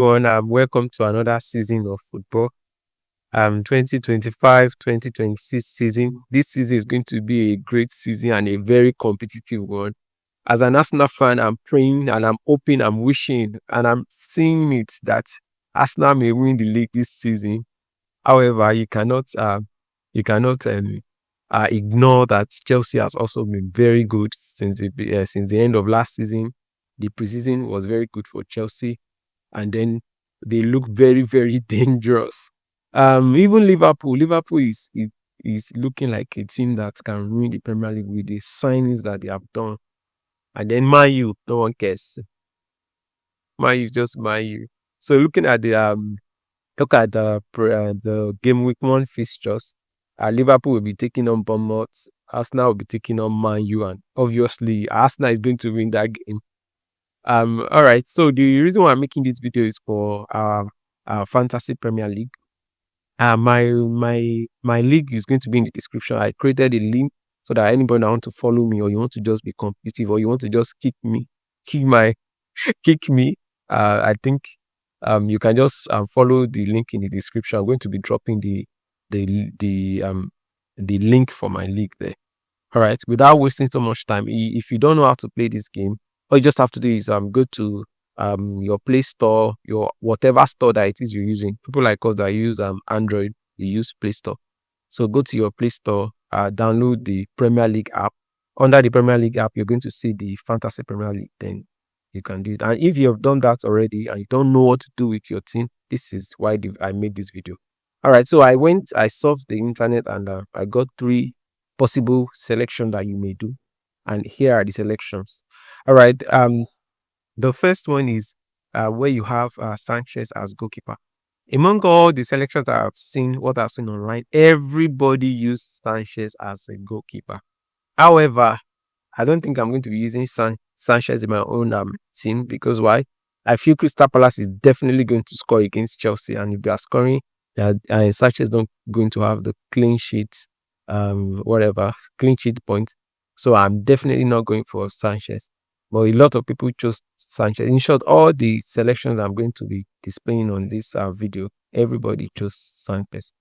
everyone. Welcome to another season of football. 2025-2026 season. This season is going to be a great season and a very competitive one. As an Arsenal fan, I'm praying and I'm hoping, I'm wishing, and I'm seeing it that Arsenal may win the league this season. However, you cannot ignore that Chelsea has also been very good since the end of last season. The preseason was very good for Chelsea, and then they look very, very dangerous. Even Liverpool is looking like a team that can win the Premier League with the signings that they have done. And then Man U, no one cares. Man U is just Man U. So looking at the game week 1 fixtures, Liverpool will be taking on Bournemouth, Arsenal will be taking on Man U, and obviously Arsenal is going to win that game. All right. So the reason why I'm making this video is for our Fantasy Premier League. My league is going to be in the description. I created a link so that anybody that want to follow me, or you want to just be competitive, or you want to just kick me. I think you can just follow the link in the description. I'm going to be dropping the link for my league there. All right. Without wasting so much time, if you don't know how to play this game, all you just have to do is go to your Play Store, your whatever store that it is you're using. People like us that use Android, you use Play Store. So go to your Play Store, download the Premier League app. Under the Premier League app, you're going to see the Fantasy Premier League. Then you can do it. And if you have done that already and you don't know what to do with your team, this is why I made this video. All right. So I surfed the internet, and I got 3 possible selections that you may do. And here are the selections. All right. The first one is where you have Sanchez as goalkeeper. Among all the selections I've seen online, everybody used Sanchez as a goalkeeper. However, I don't think I'm going to be using Sanchez in my own team, because why? I feel Crystal Palace is definitely going to score against Chelsea, and if they are scoring, Sanchez not going to have the clean sheet, clean sheet points. So I'm definitely not going for Sanchez. But a lot of people chose Sanchez. In short, all the selections I'm going to be displaying on this video, everybody chose Sanchez.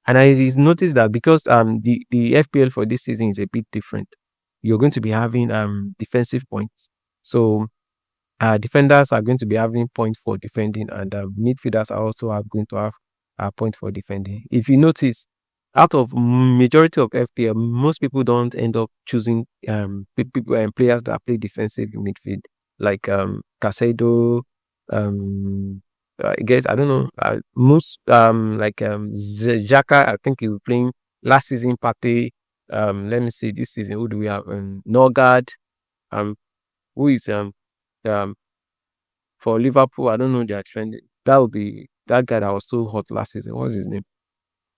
And I noticed that because the FPL for this season is a bit different, you're going to be having defensive points. So defenders are going to be having points for defending, and midfielders are also going to have a point for defending. If you notice, out of majority of FPL, most people don't end up choosing players that play defensive in midfield, like Casado. I guess I don't know. Most Xhaka. I think he was playing last season. Partey. Let me see. This season, who do we have? Norgard. Who is for Liverpool? I don't know their trend. That would be that guy that was so hot last season. What's his name?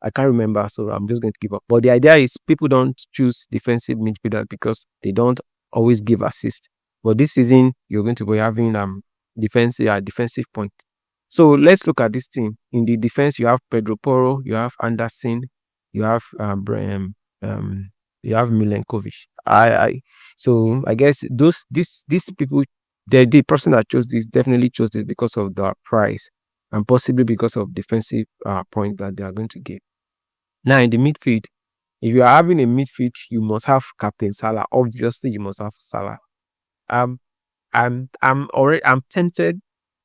I can't remember, so I'm just going to give up. But the idea is people don't choose defensive midfielder because they don't always give assist. But this season, you're going to be having defensive point. So let's look at this team. In the defense, you have Pedro Porro, you have Anderson, you have Milenkovic. So I guess these people, the person that chose this definitely chose this because of the price, and possibly because of defensive point that they are going to give. Now in the midfield, if you are having a midfield, you must have Captain Salah. Obviously, you must have Salah. I'm tempted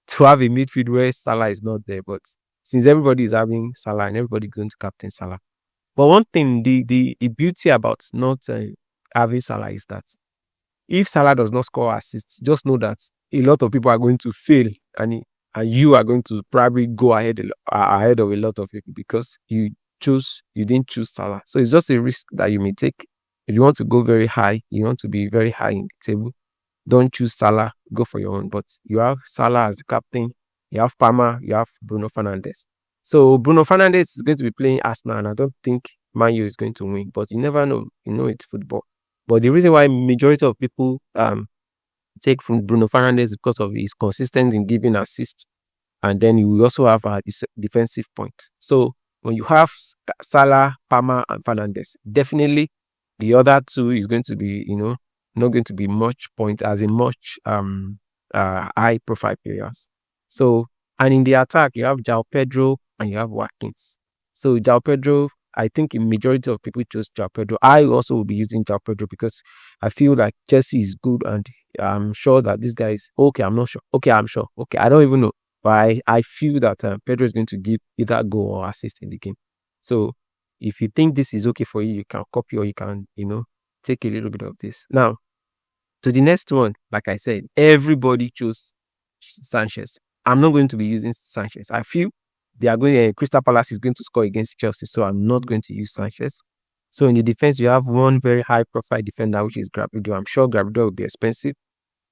to have a midfield where Salah is not there, but since everybody is having Salah and everybody going to Captain Salah. But one thing, the beauty about not having Salah is that if Salah does not score assists, just know that a lot of people are going to fail, and you are going to probably go ahead of a lot of people because you didn't choose Salah. So it's just a risk that you may take. If you want to go very high, you want to be very high in the table, don't choose Salah, go for your own. But you have Salah as the captain, you have Palmer, you have Bruno Fernandes. So Bruno Fernandes is going to be playing Arsenal, and I don't think Man U is going to win, but you never know. You know, it's football. But the reason why majority of people take from Bruno Fernandes is because of his consistent in giving assists, and then you will also have a defensive point. So when you have Salah, Palmer, and Fernandes, definitely the other two is going to be, not going to be much point as in much high profile players. So And in the attack, you have Jao Pedro and you have Watkins. So Jao Pedro, I think a majority of people chose Jao Pedro. I also will be using Jao Pedro because I feel like Chelsea is good and I'm sure that this guy is okay. I'm not sure. Okay, I'm sure. Okay, I don't even know. But I feel that Pedro is going to give either goal or assist in the game. So if you think this is okay for you, you can copy or you can, take a little bit of this. Now, to the next one, like I said, everybody chose Sanchez. I'm not going to be using Sanchez. I feel they are going. Crystal Palace is going to score against Chelsea, so I'm not going to use Sanchez. So in the defense, you have one very high-profile defender, which is Gabriel. I'm sure Gabriel will be expensive.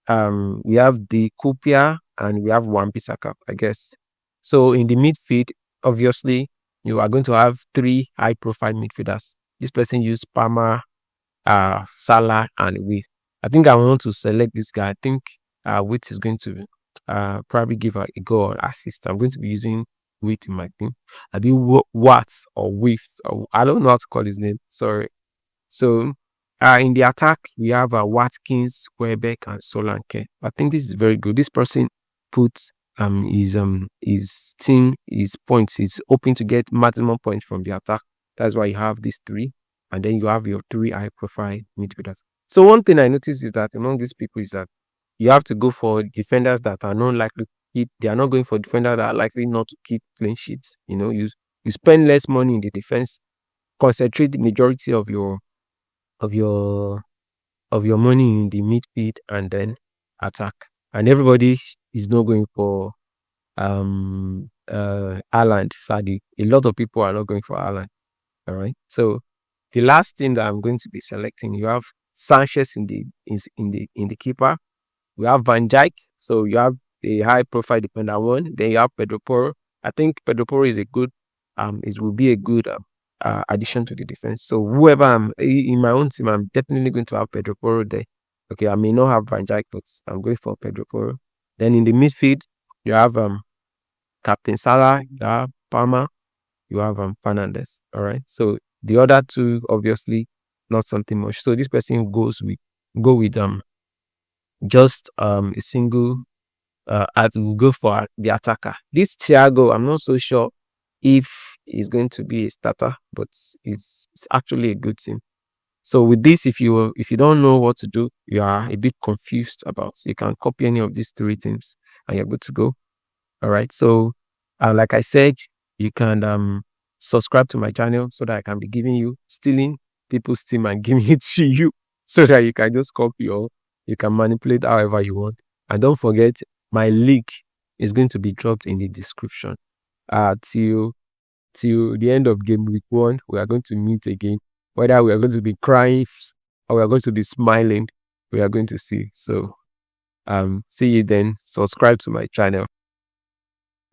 We have the Kupia and we have Wan-Bissaka, I guess. So in the midfield, obviously, you are going to have three high-profile midfielders. This person used Palmer, Salah, and Witt. I think I want to select this guy. I think Witt is going to probably give a goal or assist. I'm going to be using Witt in my team. I be Watts or Witt, or I don't know how to call his name. Sorry. So in the attack, we have Watkins, Welbeck, and Solanke. I think this is very good. This person puts his team, his points. He's hoping to get maximum points from the attack. That's why you have these three, and then you have your three high-profile midfielders. So one thing I noticed is that among these people is that you have to go for defenders that are not likely to keep. They are not going for defenders that are likely not to keep clean sheets. You spend less money in the defense, concentrate the majority of your money in the midfield, and then attack. And everybody is not going for Haaland. Sadly, a lot of people are not going for Haaland. All right. So the last thing that I'm going to be selecting, you have Sanchez in the keeper. We have Van Dijk. So you have a high profile defender one. Then you have Pedro Porro. I think Pedro Porro is a good it will be a good addition to the defense. So whoever I'm in my own team, I'm definitely going to have Pedro Porro there. Okay, I may not have Van Dijk, but I'm going for Pedro Porro. Then in the midfield, you have Captain Salah, you have Palmer, you have Fernandes. All right. So the other two, obviously, not something much. So this person go with just a single. I will go for the attacker. This Thiago, I'm not so sure if he's going to be a starter, but it's actually a good team. So with this, if you don't know what to do, you are a bit confused about, you can copy any of these three teams and you're good to go. All right. So like I said, you can subscribe to my channel so that I can be giving you, stealing people's team and giving it to you so that you can just copy or you can manipulate however you want. And don't forget, my link is going to be dropped in the description. Till the end of game week 1, we are going to meet again. Whether we are going to be crying or we are going to be smiling, we are going to see. So see you then. Subscribe to my channel.